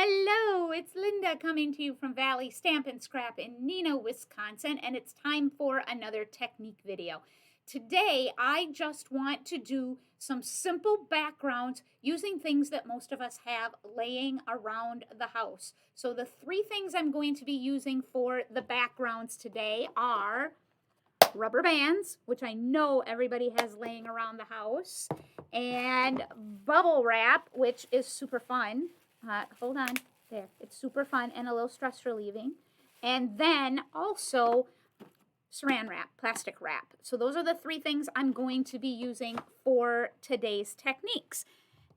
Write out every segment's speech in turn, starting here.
Hello, it's Linda coming to you from Valley Stamp and Scrap in Neenah, Wisconsin, and it's time for another technique video. Today, I just want to do some simple backgrounds using things that most of us have laying around the house. So the three things I'm going to be using for the backgrounds today are rubber bands, which I know everybody has laying around the house, and bubble wrap, which is super fun. Hold on, there, it's super fun and a little stress relieving. And then also Saran wrap, plastic wrap. So those are the three things I'm going to be using for today's techniques.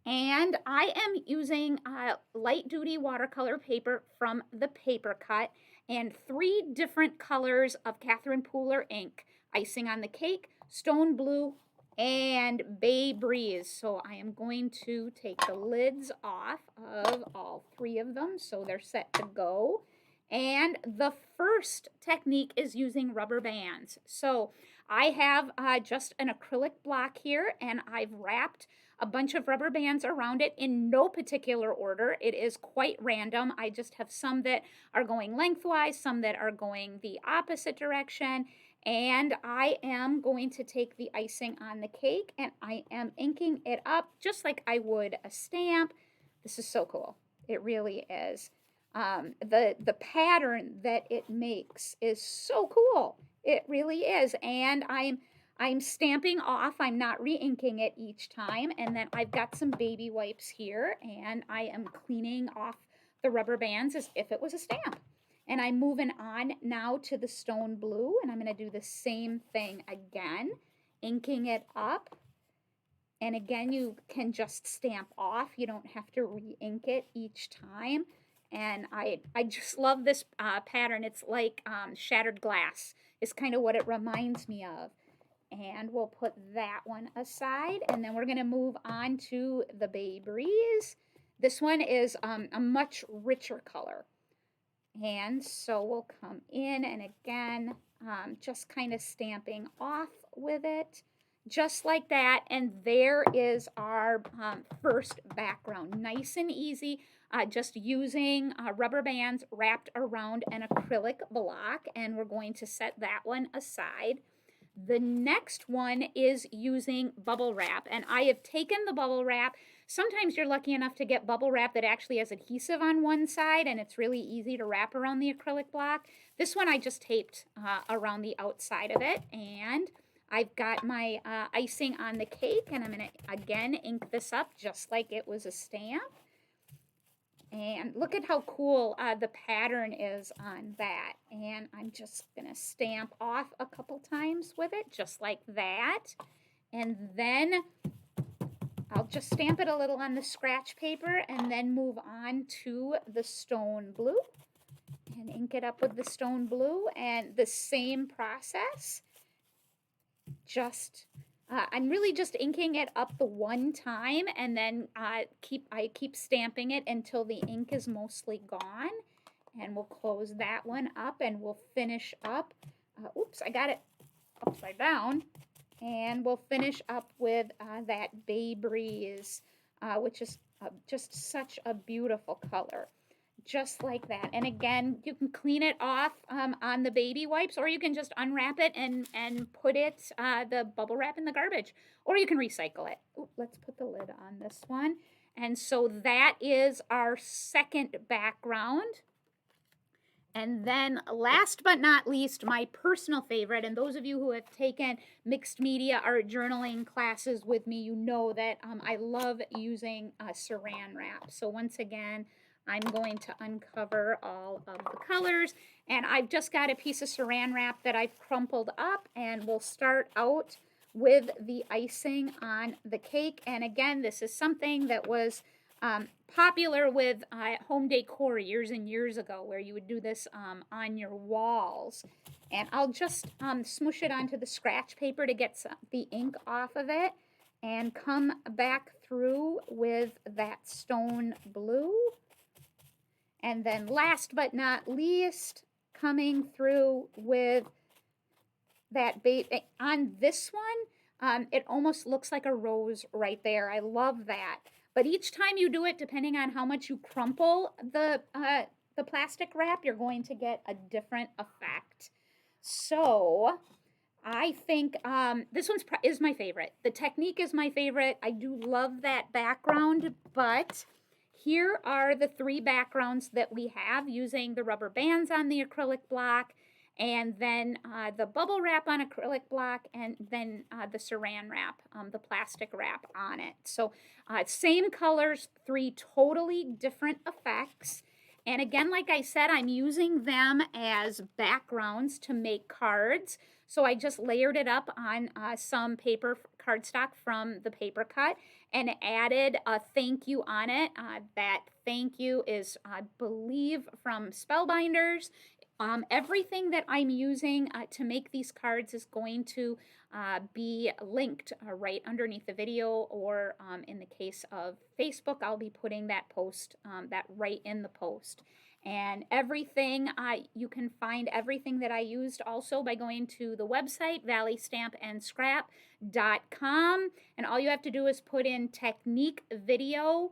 And I am using light duty watercolor paper from the Paper Cut and three different colors of Catherine Pooler ink: icing on the cake, stone blue, and Bay Breeze. So I am going to take the lids off of all three of them so they're set to go. And the first technique is using rubber bands. So I have just an acrylic block here, and I've wrapped a bunch of rubber bands around it in no particular order. It is quite random. I just have some that are going lengthwise, some that are going the opposite direction, and I am going to take the icing on the cake and I am inking it up just like I would a stamp. This is so cool. It really is. The pattern that it makes is so cool. It really is. And I'm stamping off. I'm not re-inking it each time. And then I've got some baby wipes here, and I am cleaning off the rubber bands as if it was a stamp. And I'm moving on now to the stone blue, and I'm going to do the same thing again, inking it up. And again, you can just stamp off. You don't have to re-ink it each time. And I just love this pattern. It's like shattered glass is kind of what it reminds me of. And we'll put that one aside, and then we're going to move on to the Bay Breeze. This one is a much richer color. And so we'll come in and again, just kind of stamping off with it, just like that. And there is our first background. Nice and easy, just using rubber bands wrapped around an acrylic block. And we're going to set that one aside. The next one is using bubble wrap, and I have taken the bubble wrap. Sometimes you're lucky enough to get bubble wrap that actually has adhesive on one side, and it's really easy to wrap around the acrylic block. This one I just taped around the outside of it, and I've got my icing on the cake, and I'm going to again ink this up just like it was a stamp. And look at how cool the pattern is on that. And I'm just going to stamp off a couple times with it, just like that. And then I'll just stamp it a little on the scratch paper and then move on to the stone blue and ink it up with the stone blue. And the same process, just I'm really just inking it up the one time, and then I keep stamping it until the ink is mostly gone. And we'll close that one up, and we'll finish up. Oops, I got it upside down. And we'll finish up with that Bay Breeze, which is just such a beautiful color. Just like that. And again, you can clean it off on the baby wipes, or you can just unwrap it and put it, the bubble wrap, in the garbage, or you can recycle it. Ooh, let's put the lid on this one. And so that is our second background. And then last but not least, my personal favorite, and those of you who have taken mixed media art journaling classes with me, you know that I love using Saran wrap. So once again, I'm going to uncover all of the colors, and I've just got a piece of Saran wrap that I've crumpled up, and we'll start out with the icing on the cake. And again, this is something that was popular with home decor years and years ago, where you would do this on your walls. And I'll just smoosh it onto the scratch paper to get the ink off of it, and come back through with that stone blue. And then last but not least, coming through with that on this one, it almost looks like a rose right there. I love that. But each time you do it, depending on how much you crumple the plastic wrap, you're going to get a different effect. So I think this is my favorite. The technique is my favorite. I do love that background, but here are the 3 backgrounds that we have using the rubber bands on the acrylic block, and then the bubble wrap on acrylic block, and then the saran wrap, the plastic wrap on it. So same colors, 3 totally different effects. And again, like I said, I'm using them as backgrounds to make cards. So I just layered it up on some paper cardstock from the paper cut and added a thank you on it. That thank you is, I believe, from Spellbinders. Everything that I'm using to make these cards is going to be linked right underneath the video, or in the case of Facebook, I'll be putting that post, that right in the post. And everything, you can find everything that I used also by going to the website, valleystampindscrap.com. And all you have to do is put in technique video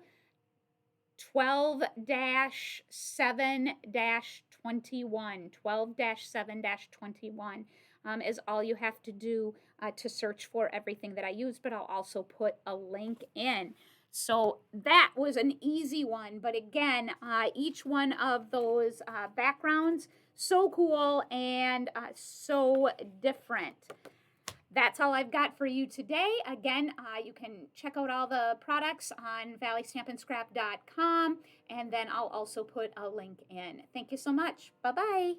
12-7-21. 12-7-21 is all you have to do to search for everything that I use, but I'll also put a link in. So that was an easy one, but again, each one of those backgrounds, so cool and so different. That's all I've got for you today. Again, you can check out all the products on valleystampindscrap.com, and then I'll also put a link in. Thank you so much. Bye-bye.